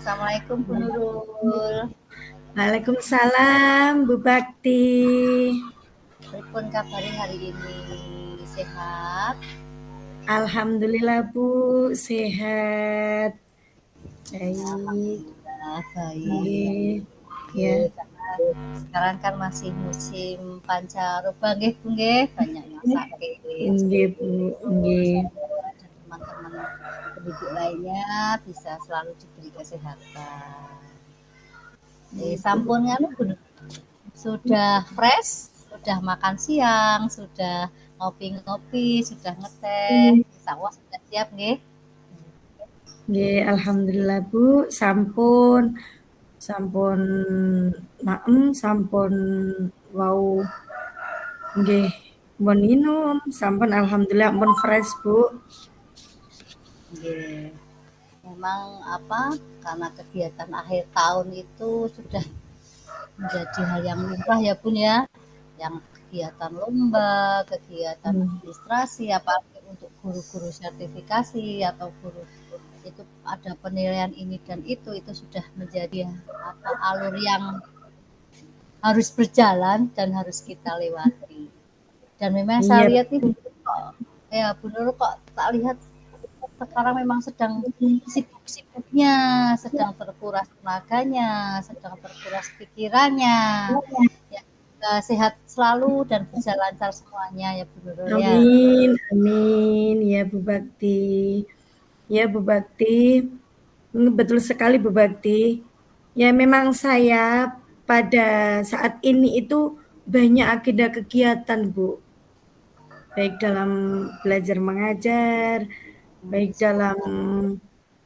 Assalamualaikum Bu Nurul. Waalaikumsalam Bu Bakti. Pripun kabari hari ini? Sehat? Alhamdulillah Bu, sehat. Baik. Alhamdulillah baik. Nggih. Ya. Sekarang kan masih musim pancaroba nggih Bu nggih, banyak yang sakit. Nggih Bu, nggih. Dan teman-teman penduduk lainnya bisa selalu diberi kesehatan. Sampun nganu Bu, sudah fresh, sudah makan siang, sudah ngopi-ngopi, sudah ngeteh, sawah sudah siap nggih. Nggih, alhamdulillah Bu, sampun maem, sampun wau nggih mun minum, sampun alhamdulillah mun fresh Bu. Nggih. Memang karena kegiatan akhir tahun itu sudah menjadi hal yang lumrah ya Bun ya. Yang kegiatan lomba, kegiatan administrasi, apalagi untuk guru-guru sertifikasi atau guru itu ada penilaian ini dan itu sudah menjadi alur yang harus berjalan dan harus kita lewati. Dan memang saya lihat nih Bu Nurul kok tak lihat sekarang memang sedang sibuk-sibuknya, sedang terkuras tenaganya, sedang terkuras pikirannya. Ya, sehat selalu dan bisa lancar semuanya ya Bu Nurul ya. Amin, amin ya Bu Bakti. Ya Bu Bakti, betul sekali Bu Bakti. Ya memang saya pada saat ini itu banyak agenda kegiatan Bu. Baik dalam belajar mengajar, baik dalam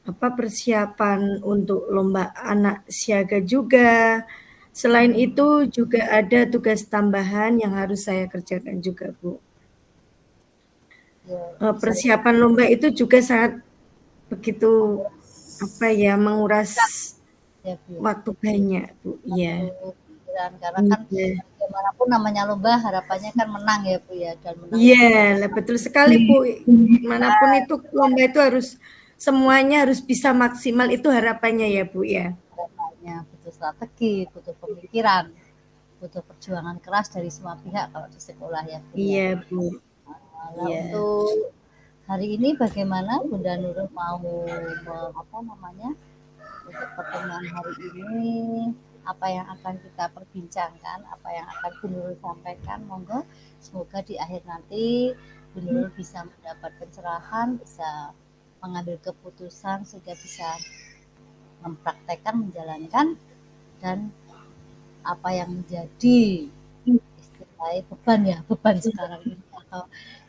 persiapan untuk lomba anak siaga juga. Selain itu juga ada tugas tambahan yang harus saya kerjakan juga Bu. Persiapan lomba itu juga sangat begitu menguras waktu banyak Bu. Iya. Karena kan bagaimanapun namanya lomba harapannya kan menang ya Bu ya, dan menang. Iya, betul sekali Bu. Manapun itu lomba itu harus semuanya harus bisa maksimal, itu harapannya ya Bu ya. Harapannya butuh strategi, butuh pemikiran, butuh perjuangan keras dari semua pihak kalau di sekolah ya Bu. Iya Bu. Untuk hari ini bagaimana Bunda Nurul mau untuk pertemuan hari ini, apa yang akan kita perbincangkan, apa yang akan Bu Nurul sampaikan, monggo semoga di akhir nanti Bu Nurul bisa mendapat pencerahan, bisa mengambil keputusan sehingga bisa mempraktekkan, menjalankan, dan apa yang menjadi istilahnya beban sekarang ini atau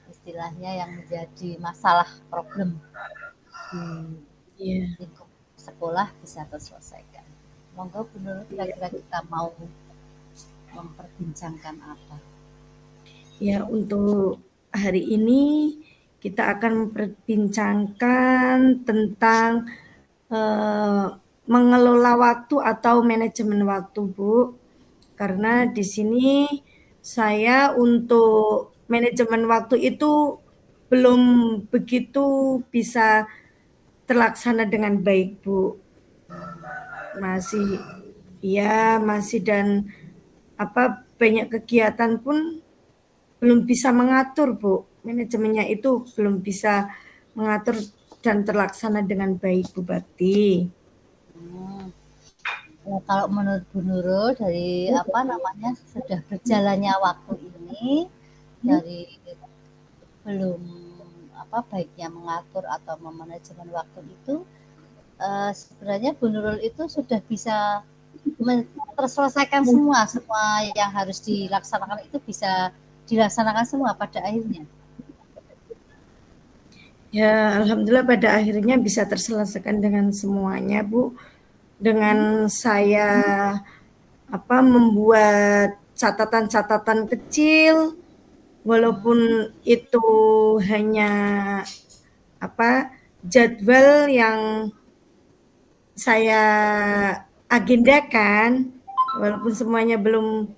istilahnya yang menjadi masalah problem lingkup sekolah bisa terselesaikan. Monggo Bu Nurul, kira-kira kita mau memperbincangkan apa? Ya, untuk hari ini kita akan memperbincangkan tentang mengelola waktu atau manajemen waktu Bu. Karena di sini saya untuk manajemen waktu itu belum begitu bisa terlaksana dengan baik Bu. Masih dan banyak kegiatan pun belum bisa mengatur Bu. Manajemennya itu belum bisa mengatur dan terlaksana dengan baik Bu Bakti. Ya, kalau menurut Bu Nurul dari sudah berjalannya waktu ini dari belum baiknya mengatur atau memanajemen waktu itu sebenarnya Bu Nurul itu sudah bisa terselesaikan semua yang harus dilaksanakan itu bisa dilaksanakan semua pada akhirnya. Ya, alhamdulillah pada akhirnya bisa terselesaikan dengan semuanya Bu. Dengan saya membuat catatan-catatan kecil, walaupun itu hanya jadwal yang saya agendakan, walaupun semuanya belum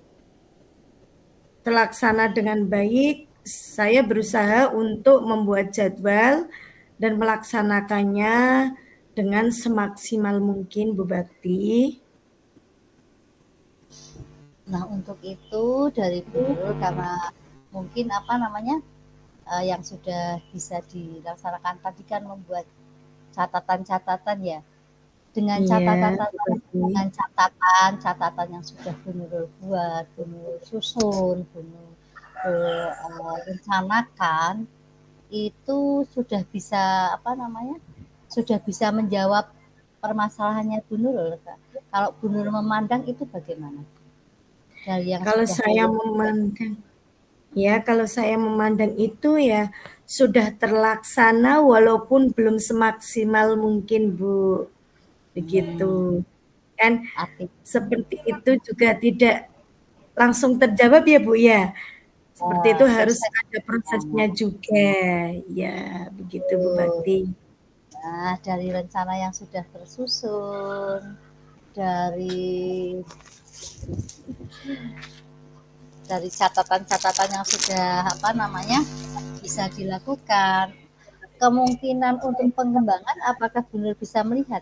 terlaksana dengan baik, saya berusaha untuk membuat jadwal dan melaksanakannya dengan semaksimal mungkin Bu Bakti. Nah, untuk itu dari Bu Nurul karena mungkin apa namanya yang sudah bisa dilaksanakan tadi kan membuat catatan-catatan ya. Dengan Iya, catatan Bu Bakti. dengan catatan yang sudah Bu Nurul buat, Bu Nurul susun, Bu Nurul rencanakan, itu sudah bisa apa namanya? Sudah bisa menjawab permasalahannya Bu Nurul. Kalau Bu Nurul memandang itu bagaimana? Dari yang Kalau sudah Bu saya Nurul memandang, ya kalau saya memandang itu ya sudah terlaksana walaupun belum semaksimal mungkin Bu. Begitu. Kan arti seperti itu juga tidak langsung terjawab ya Bu ya. Seperti itu harus proses. ada prosesnya juga. Ya, begitu Bu Bakti. Nah, dari rencana yang sudah tersusun, dari catatan-catatan yang sudah apa namanya bisa dilakukan, kemungkinan untuk pengembangan apakah benar bisa melihat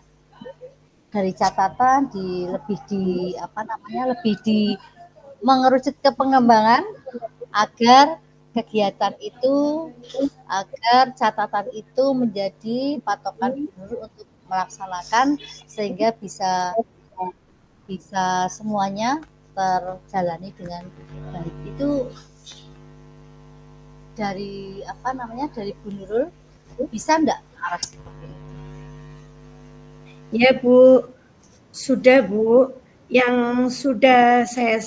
dari catatan lebih di apa namanya lebih di mengerucut ke pengembangan agar kegiatan itu agar catatan itu menjadi patokan guru untuk melaksanakan sehingga bisa bisa semuanya terjalani dengan baik. Itu dari apa namanya dari Bu Nurul bisa enggak arah seperti itu? Ya Bu, sudah Bu. Yang sudah saya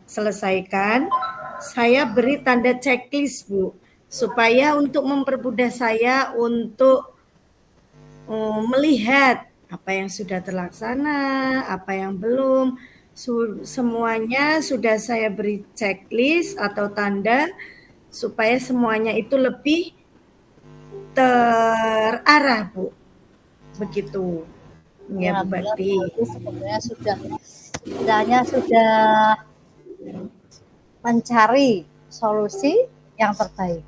selesaikan, saya beri tanda checklist Bu, supaya untuk mempermudah saya untuk melihat apa yang sudah terlaksana, apa yang belum. Semuanya sudah saya beri checklist atau tanda supaya semuanya itu lebih terarah Bu. Begitu. Ya Bu Alhamdulillah Bakti. itu sebenarnya sudah istilahnya sudah mencari solusi yang terbaik.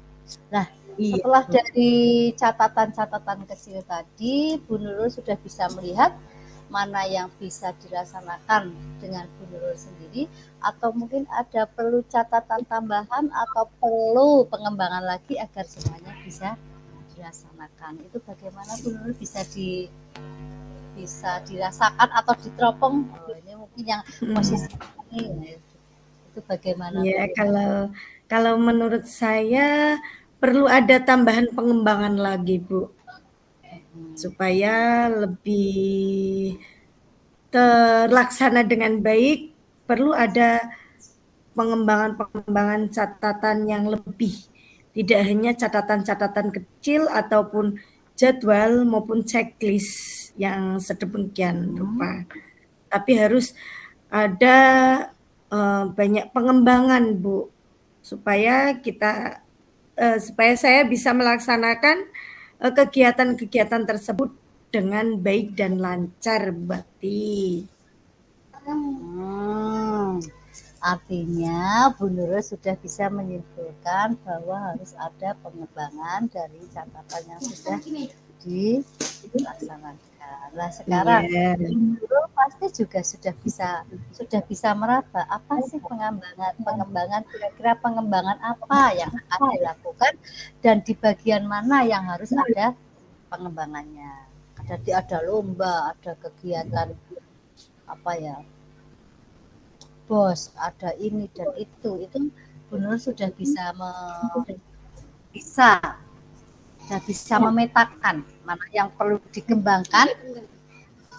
Nah, Iya. setelah dari catatan-catatan kecil tadi, Bu Nurul sudah bisa melihat mana yang bisa dilaksanakan dengan Bu Nurul sendiri, atau mungkin ada perlu catatan tambahan atau perlu pengembangan lagi agar semuanya bisa dilaksanakan. Itu bagaimana Bu Nurul bisa dirasakan atau diteropong? Oh, ini mungkin yang posisi ini. Itu bagaimana Bu Ya, Nurul? kalau menurut saya perlu ada tambahan pengembangan lagi, Bu, supaya lebih terlaksana dengan baik. Perlu ada pengembangan-pengembangan catatan yang lebih, tidak hanya catatan-catatan kecil ataupun jadwal maupun checklist yang sedemikian rupa, tapi harus ada banyak pengembangan, Bu, supaya saya bisa melaksanakan kegiatan-kegiatan tersebut dengan baik dan lancar, Bakti. Artinya Bu Nurul sudah bisa menyimpulkan bahwa harus ada pengembangan dari catatan yang sudah dilaksanakan. Nah sekarang Iya. Bu Nurul pasti juga sudah bisa meraba apa sih pengembangan kira-kira pengembangan apa yang akan dilakukan dan di bagian mana yang harus ada pengembangannya. Ada lomba, ada kegiatan apa ya bos, ada ini dan itu benar sudah bisa bisa memetakan mana yang perlu dikembangkan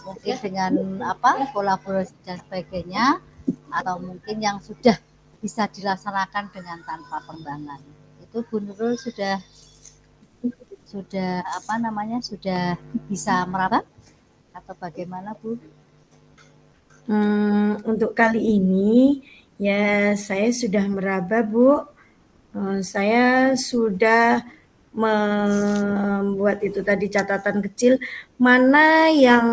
mungkin dengan apa kolaborasi dan sebagainya atau mungkin yang sudah bisa dilaksanakan dengan tanpa pengembangan itu Bu Nurul sudah apa namanya sudah bisa meraba atau bagaimana Bu? Untuk kali ini ya saya sudah meraba, Bu. Saya sudah membuat itu tadi catatan kecil, mana yang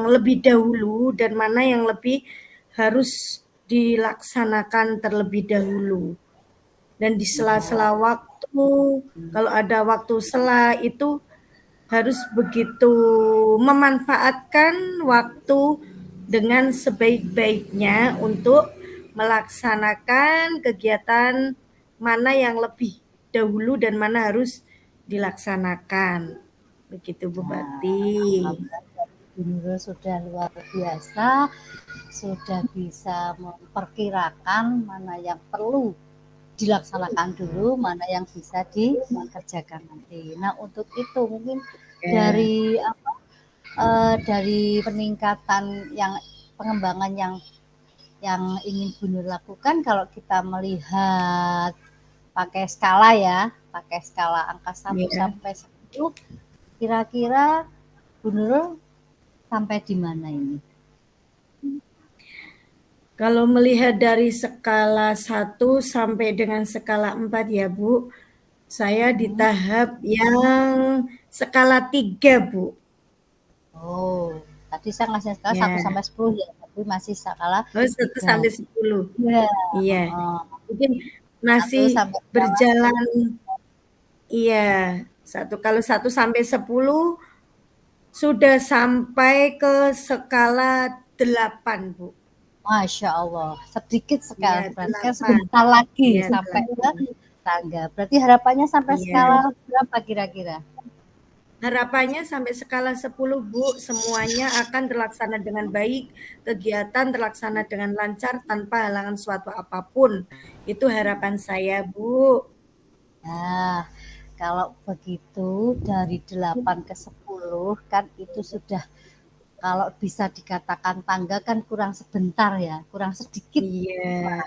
lebih dahulu dan mana yang lebih harus dilaksanakan terlebih dahulu. Dan di sela-sela waktu, kalau ada waktu sela itu harus begitu memanfaatkan waktu dengan sebaik-baiknya untuk melaksanakan kegiatan mana yang lebih dahulu dan mana harus dilaksanakan. Begitu Bu Nah, Bakti. Bu Nurul sudah luar biasa, sudah bisa memperkirakan mana yang perlu dilaksanakan dulu, mana yang bisa dikerjakan nanti. Nah, untuk itu mungkin Ya. dari dari peningkatan yang pengembangan yang ingin Bu Nur lakukan, kalau kita melihat pakai skala ya, pakai skala angka 1 Ya. sampai 10, kira-kira Bu Nurul sampai di mana ini? Kalau melihat dari skala 1 sampai dengan skala 4 ya Bu, saya di tahap yang skala 3 Bu. Oh, tadi saya ngasih skala 1 Ya. sampai 10 ya, tapi masih skala Oh, 1 3. sampai 10. Iya, Iya. heeh. Mungkin 1 masih sampai skala berjalan, iya. Kalau 1 sampai 10 sudah sampai ke skala 8, Bu. Masya Allah, sedikit Iya, sekali. Berarti kan 8. sebentar lagi Iya, sampai ke 8. tangga. Berarti harapannya sampai Iya. skala berapa kira-kira? Harapannya sampai skala 10, Bu, semuanya akan terlaksana dengan baik, kegiatan terlaksana dengan lancar tanpa halangan suatu apapun. Itu harapan saya, Bu. Nah, kalau begitu dari 8 ke 10 kan itu sudah, kalau bisa dikatakan tangga kan kurang sebentar ya, kurang sedikit. Iya,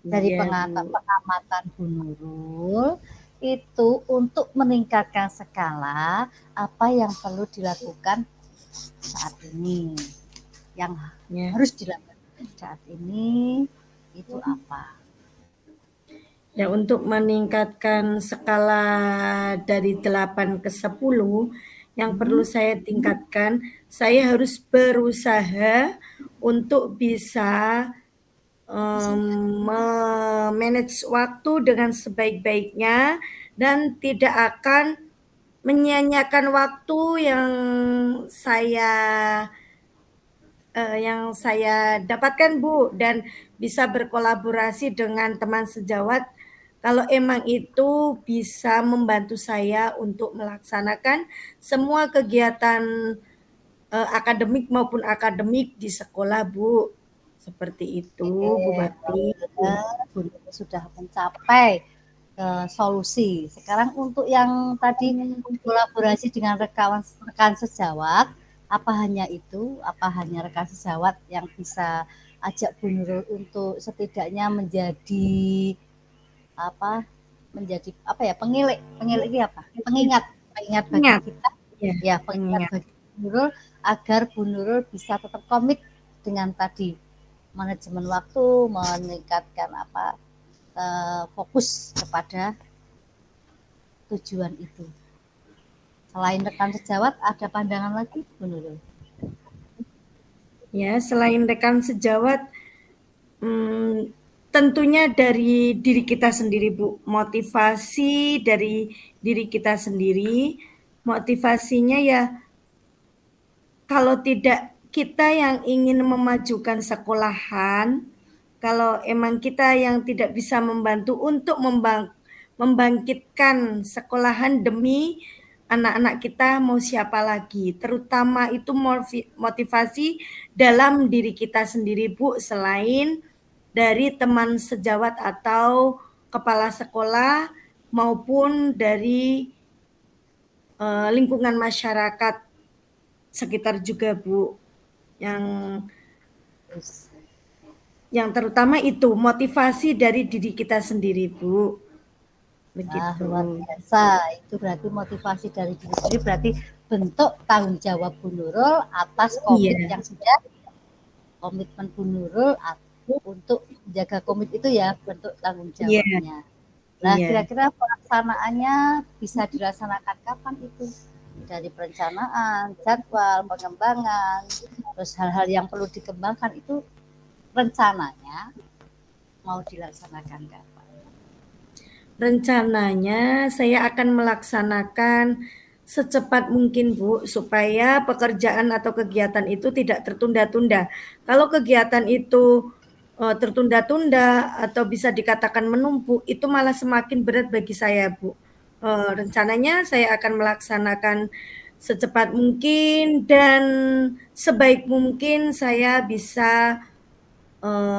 Dari iya, Bu. pengamatan Bu Nurul, itu untuk meningkatkan skala, apa yang perlu dilakukan saat ini? Yang Ya. harus dilakukan saat ini itu apa? Ya, untuk meningkatkan skala dari 8 ke 10, yang perlu saya tingkatkan, saya harus berusaha untuk bisa memanage waktu dengan sebaik-baiknya dan tidak akan menyia-nyiakan waktu saya yang saya dapatkan, Bu, dan bisa berkolaborasi dengan teman sejawat kalau emang itu bisa membantu saya untuk melaksanakan semua kegiatan akademik maupun akademik di sekolah, Bu. Seperti itu, Bu Bakti. Bu Nurul sudah mencapai solusi. Sekarang untuk yang tadi kolaborasi dengan rekan sejawat, apa hanya itu? Apa hanya rekan sejawat yang bisa ajak Bu Nurul untuk setidaknya menjadi apa? Menjadi apa ya? Pengilik ini apa? Pengingat bagi Ingat, kita, ya, ya pengingat ingat. bagi Bu Nurul agar Bu Nurul bisa tetap komit dengan tadi manajemen waktu, meningkatkan fokus kepada tujuan itu. Selain rekan sejawat, ada pandangan lagi, Bu Nurul? Ya, selain rekan sejawat, tentunya dari diri kita sendiri, Bu. Motivasi dari diri kita sendiri. Motivasinya ya, kalau tidak kita yang ingin memajukan sekolahan, kalau emang kita yang tidak bisa membantu untuk membangkitkan sekolahan demi anak-anak kita, mau siapa lagi? Terutama itu motivasi dalam diri kita sendiri, Bu, selain dari teman sejawat atau kepala sekolah maupun dari lingkungan masyarakat sekitar juga, Bu. Yang yang terutama itu motivasi dari diri kita sendiri, Bu. Nah, Begitu. luar biasa. Itu berarti motivasi dari diri sendiri, berarti bentuk tanggung jawab Bu Nurul atas komit Iya, yang sudah, komitmen Bu Nurul untuk menjaga komit itu ya, bentuk tanggung iya, jawabnya. Nah, iya. kira-kira pelaksanaannya bisa dilaksanakan kapan itu? Dari perencanaan, jadwal, pengembangan, terus hal-hal yang perlu dikembangkan itu rencananya mau dilaksanakan kapan? Rencananya saya akan melaksanakan secepat mungkin Bu, supaya pekerjaan atau kegiatan itu tidak tertunda-tunda. Kalau kegiatan itu tertunda-tunda atau bisa dikatakan menumpuk, itu malah semakin berat bagi saya Bu. Rencananya saya akan melaksanakan secepat mungkin dan sebaik mungkin saya bisa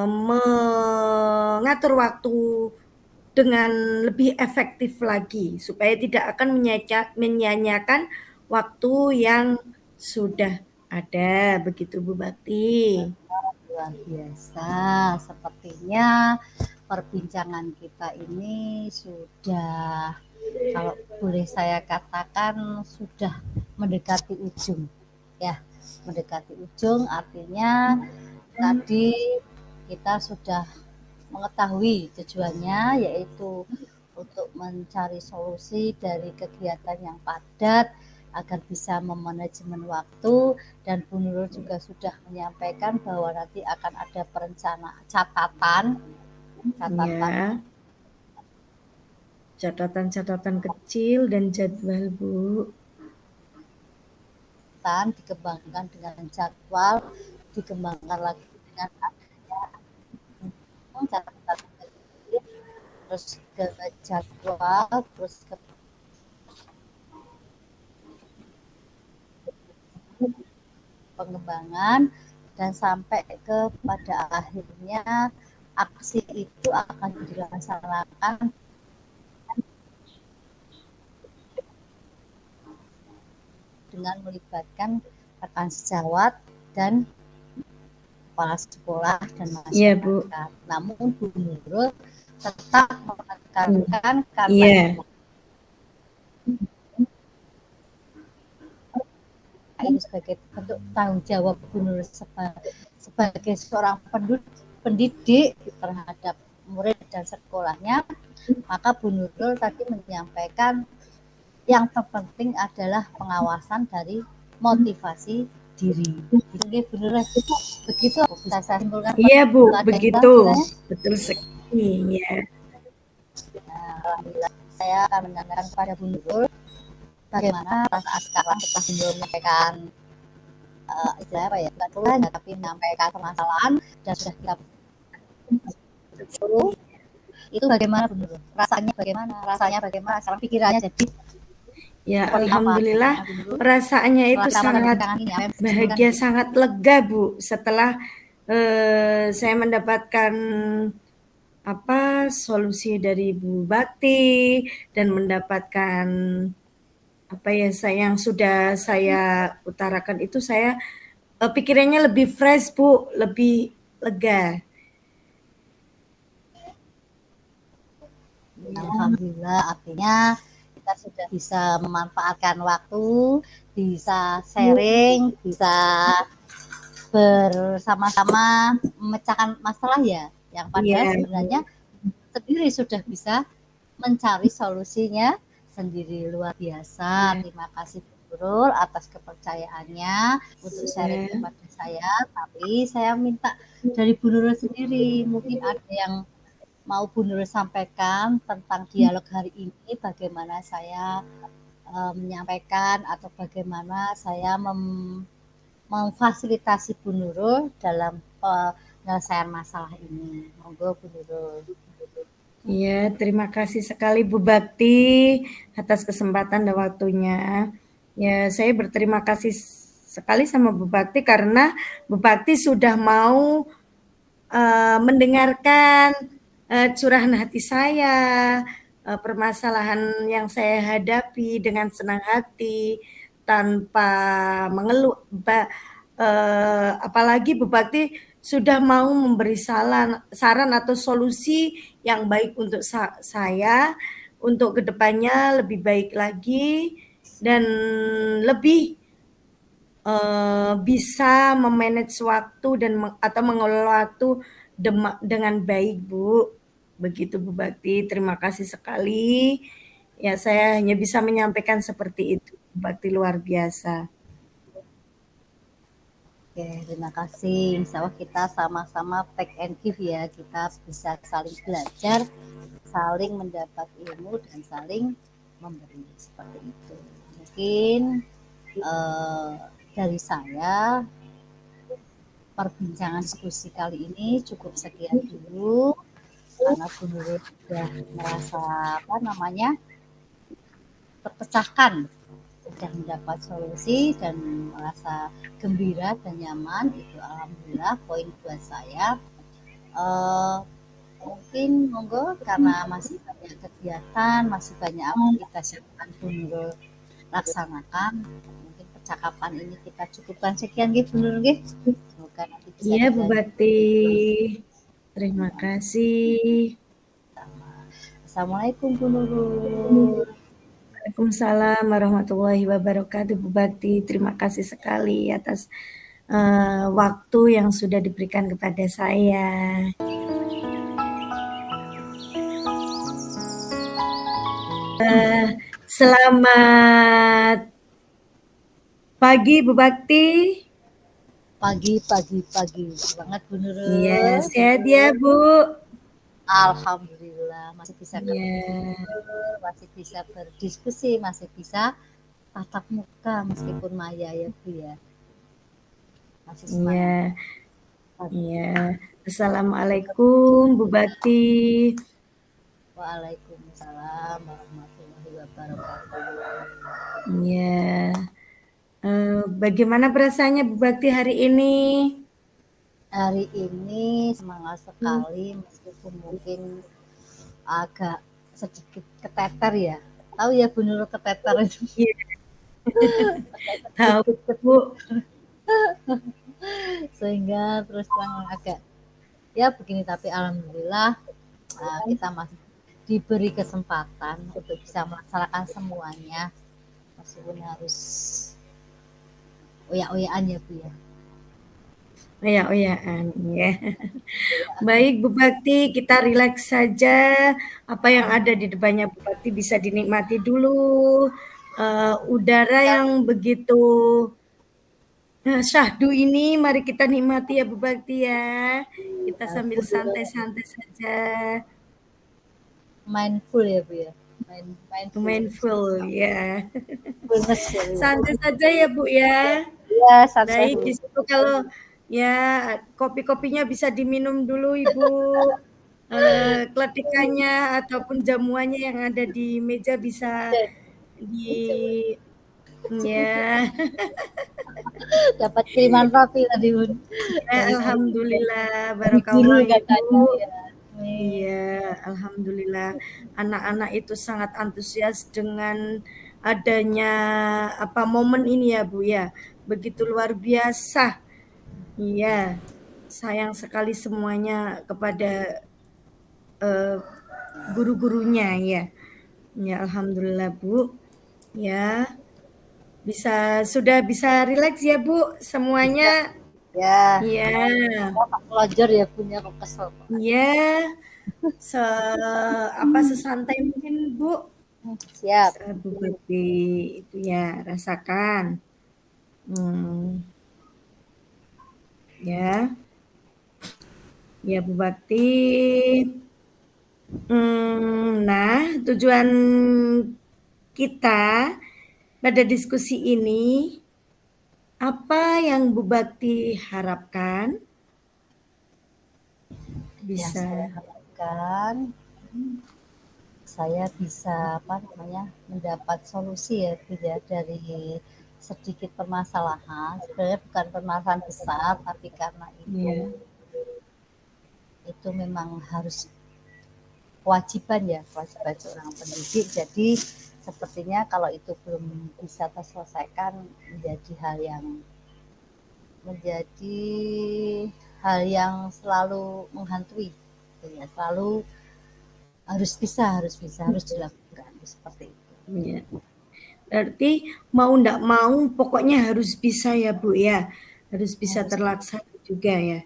mengatur waktu dengan lebih efektif lagi supaya tidak akan menyanyiakan waktu yang sudah ada, begitu Bu Bakti. Luar biasa. Sepertinya perbincangan kita ini sudah, kalau boleh saya katakan, sudah mendekati ujung. Ya, mendekati ujung artinya tadi kita sudah mengetahui tujuannya, yaitu untuk mencari solusi dari kegiatan yang padat agar bisa memanajemen waktu, dan Bu Nurul juga sudah menyampaikan bahwa nanti akan ada perencanaan catatan Ya, catatan-catatan kecil dan jadwal Bu. dikembangkan dengan jadwal, dikembangkan lagi dengan adanya catatan kecil, terus ke jadwal, terus ke pengembangan, dan sampai kepada akhirnya aksi itu akan dilaksanakan dengan melibatkan rekan sejawat dan kepala sekolah dan Iya Bu. masyarakat. Namun Bu Nurul tetap menekankan karena Iya. ini sebagai bentuk tanggung jawab Bu Nurul sebagai seorang pendidik terhadap murid dan sekolahnya, maka Bu Nurul tadi menyampaikan yang terpenting adalah pengawasan dari motivasi diri. Gitu, Bu Nurul. Begitu bisa saya simpulkan. Iya Bu, begitu. Kita, betul sekali. Ya. Nah, alhamdulillah saya akan menanyakan kepada Bu Nurul bagaimana perasaan sekarang setelah Bu Nurul menyampaikan istilah apa ya, bukan keluhan, tapi menyampaikan permasalahan dan sudah kita itu bagaimana Bu Nurul? Rasanya bagaimana? Sekarang pikirannya jadi ya alhamdulillah perasaannya itu sangat bahagia, sangat lega Bu setelah saya mendapatkan solusi dari Bu Bakti dan mendapatkan yang sudah saya utarakan itu, saya pikirannya lebih fresh Bu, lebih lega. Alhamdulillah, artinya kita sudah bisa memanfaatkan waktu, bisa sharing, bisa bersama-sama memecahkan masalah ya, yang pada sebenarnya sendiri sudah bisa mencari solusinya sendiri. Luar biasa. Terima kasih Bu Nurul atas kepercayaannya untuk sharing kepada saya. Tapi saya minta dari Bu Nurul sendiri, mungkin ada yang mau Bu Nurul sampaikan tentang dialog hari ini, bagaimana saya menyampaikan atau bagaimana saya memfasilitasi Bu Nurul dalam penyelesaian masalah ini. Monggo Bu Nurul. Iya, terima kasih sekali Bu Bakti atas kesempatan dan waktunya. Ya, saya berterima kasih sekali sama Bu Bakti karena Bu Bakti sudah mau mendengarkan curahan hati saya, permasalahan yang saya hadapi dengan senang hati, tanpa mengeluh. Apalagi Bu Bakti sudah mau memberi saran atau solusi yang baik untuk saya, untuk kedepannya lebih baik lagi dan lebih bisa memanage waktu dan atau mengelola waktu dengan baik Bu. Begitu Bu Bakti, terima kasih sekali. Ya, saya hanya bisa menyampaikan seperti itu. Bu Bakti luar biasa. Oke, terima kasih. Insya Allah kita sama-sama take and give ya. Kita bisa saling belajar, saling mendapat ilmu, dan saling memberi. Seperti itu. mungkin dari saya perbincangan diskusi kali ini cukup sekian dulu, karena Bu Nurul sudah merasa apa namanya terpecahkan, sudah mendapat solusi dan merasa gembira dan nyaman, itu alhamdulillah poin buat saya. Mungkin monggo karena masih banyak kegiatan, masih banyak aktivitas yang akan Bu Nurul laksanakan, mungkin percakapan ini kita cukupkan sekian gitu Bu Nurul nggih. Semoga nanti bisa Iya Bu dilanjut Bakti. Terima kasih. sama. Assalamualaikum Bu Nurul. Waalaikumsalam warahmatullahi wabarakatuh Bu Bakti. Terima kasih sekali atas waktu yang sudah diberikan kepada saya. Selamat pagi Bu Bakti. Pagi banget Bu Nurul. Iya, sehat ya Bu. Alhamdulillah masih bisa Iya. ketemu, masih bisa berdiskusi, masih bisa tatap muka meskipun maya ya Bu ya. Masih Iya. semangat. Iya. Assalamualaikum Bu Bakti. Waalaikumsalam warahmatullahi wabarakatuh. Iya. Bagaimana perasaannya Bu Bakti hari ini? Hari ini semangat sekali meskipun mungkin agak sedikit keteter ya. Tahu ya Bu Nurul keteter itu? Iya. Tahu Bu. Sehingga terus terang agak ya begini, tapi alhamdulillah kita masih diberi kesempatan untuk bisa melaksanakan semuanya meskipun harus oyak-oyakan ya Bu ya. Oyak-oyakan ya. Baik Bu Bakti, kita rileks saja. Apa yang ada di depannya Bu Bakti bisa dinikmati dulu. Udara yang begitu syahdu ini mari kita nikmati ya Bu Bakti ya. Kita sambil santai-santai saja. Mindful ya Bu ya. Mindful ya. Mindfulness ya Bu. Santai saja ya Bu ya. Ya, santai. Baik, di situ kalau ya kopi-kopinya bisa diminum dulu Ibu. Kletikannya ataupun jamuannya yang ada di meja bisa di ya. Dapat kiriman roti tadi Bu. Ya, alhamdulillah, Dari guru barakallah katanya Ibu. ya. Iya, alhamdulillah. Anak-anak itu sangat antusias dengan adanya momen ini ya Bu ya. Begitu luar biasa. Iya. Sayang sekali semuanya kepada guru-gurunya ya. Ya, alhamdulillah Bu. Ya. Sudah bisa rileks ya Bu semuanya. Ya. Iya. Pelajar ya punya kok kesel. Iya. Sesantai mungkin Bu. Siap. Bu Bakti itu ya rasakan. Ya. Ya Bu Bakti. Nah, tujuan kita pada diskusi ini, apa yang Bu Bakti harapkan bisa? Yang saya harapkan saya bisa mendapat solusi ya Bu ya, dari sedikit permasalahan. Sebenarnya bukan permasalahan besar, tapi karena itu memang harus kewajiban seorang pendidik. Jadi sepertinya kalau itu belum bisa terselesaikan menjadi hal yang selalu menghantui, ya, selalu harus dilakukan seperti itu. Ya. Berarti mau ndak mau pokoknya harus bisa ya Bu ya, harus bisa terlaksana juga ya.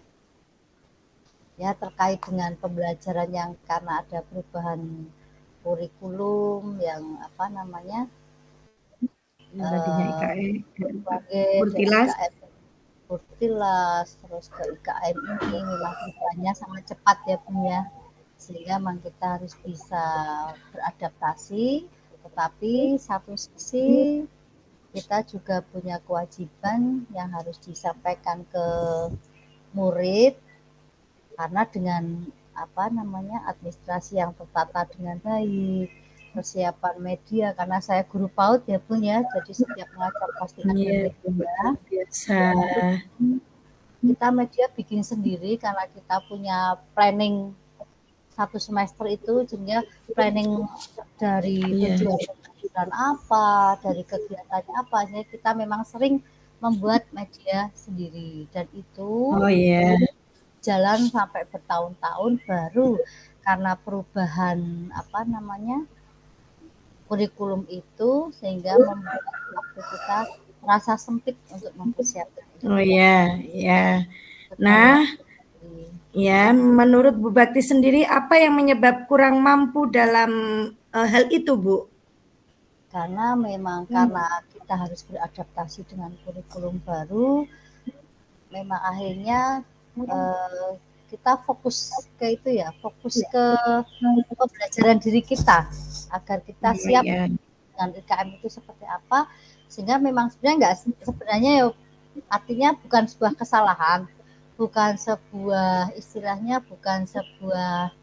Ya, terkait dengan pembelajaran yang karena ada perubahan kurikulum yang Tadinya IKN, Kurtilas, terus ke IKN ini memang perubahannya sangat cepat ya Bu ya, sehingga memang kita harus bisa beradaptasi, tetapi satu sisi kita juga punya kewajiban yang harus disampaikan ke murid, karena dengan administrasi yang tertata dengan baik, persiapan media, karena saya guru PAUD ya Bun ya, jadi setiap mengajar pasti ada Iya, Bu, media. luar biasa. Kita media bikin sendiri karena kita punya planning satu semester itu, sehingga planning dari Iya. tujuan pembelajaran apa, dari kegiatannya apa, jadi kita memang sering membuat media sendiri, dan itu Oh iya. jalan sampai bertahun-tahun, baru karena perubahan kurikulum itu sehingga membuat waktu kita merasa sempit untuk mempersiapkan itu. Oh iya, ya. Nah, ya, menurut Bu Bakti sendiri apa yang menyebab kurang mampu dalam hal itu, Bu? Karena memang karena kita harus beradaptasi dengan kurikulum baru, memang akhirnya kita fokus ke itu ya, fokus ke pembelajaran diri kita agar kita siap Iya. dengan IKM itu seperti apa, sehingga memang sebenarnya ya, artinya bukan sebuah kesalahan, bukan sebuah istilahnya, bukan sebuah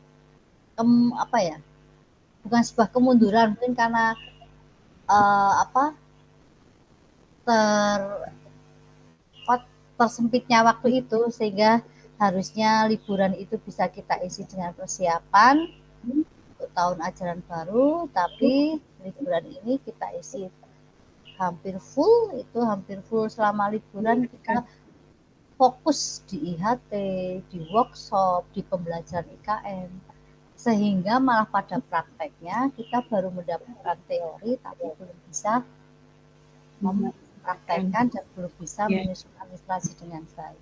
bukan sebuah kemunduran, mungkin karena tersempitnya waktu itu, sehingga harusnya liburan itu bisa kita isi dengan persiapan untuk tahun ajaran baru, tapi liburan ini kita isi hampir full selama liburan kita fokus di IHT, di workshop, di pembelajaran IKM, sehingga malah pada prakteknya kita baru mendapatkan teori tapi belum bisa mempraktekkan dan belum bisa menyusun administrasi dengan baik.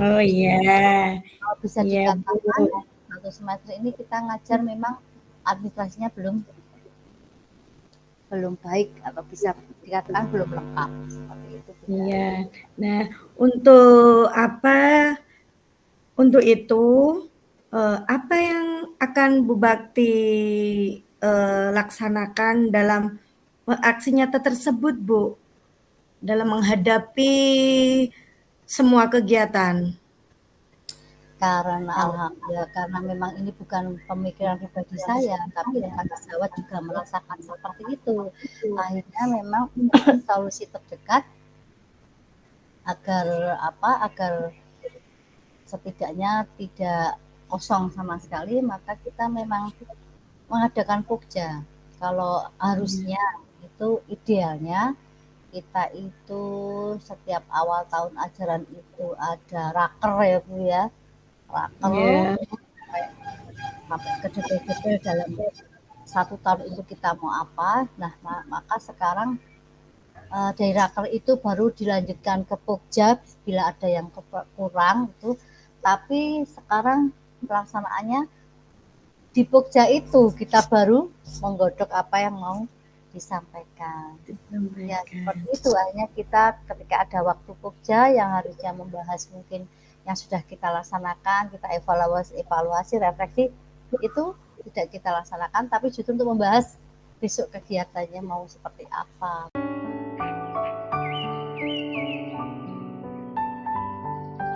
Oh iya. Kalau bisa Iya, dikatakan Bu. satu semester ini kita ngajar memang administrasinya belum baik, atau bisa dikatakan belum lengkap seperti itu. Iya. Nah, untuk untuk itu apa yang akan Bu Bakti laksanakan dalam aksi nyata tersebut, Bu, dalam menghadapi semua kegiatan? Karena alhamdulillah, karena memang ini bukan pemikiran pribadi saya, tapi rekan sejawat juga merasakan seperti itu. Akhirnya memang solusi terdekat agar setidaknya tidak kosong sama sekali, maka kita memang mengadakan pokja. Kalau harusnya itu idealnya kita itu setiap awal tahun ajaran itu ada raker ya Bu ya, raker sampai ke detail-detail dalam satu tahun itu kita mau apa. Nah, maka sekarang dari raker itu baru dilanjutkan ke pokja bila ada yang kurang itu. Tapi sekarang pelaksanaannya di pokja itu kita baru menggodok apa yang mau disampaikan. Ya seperti itu, akhirnya kita ketika ada waktu pokja yang harusnya membahas mungkin yang sudah kita laksanakan, kita evaluasi, refleksi, itu tidak kita laksanakan, tapi justru untuk membahas besok kegiatannya mau seperti apa.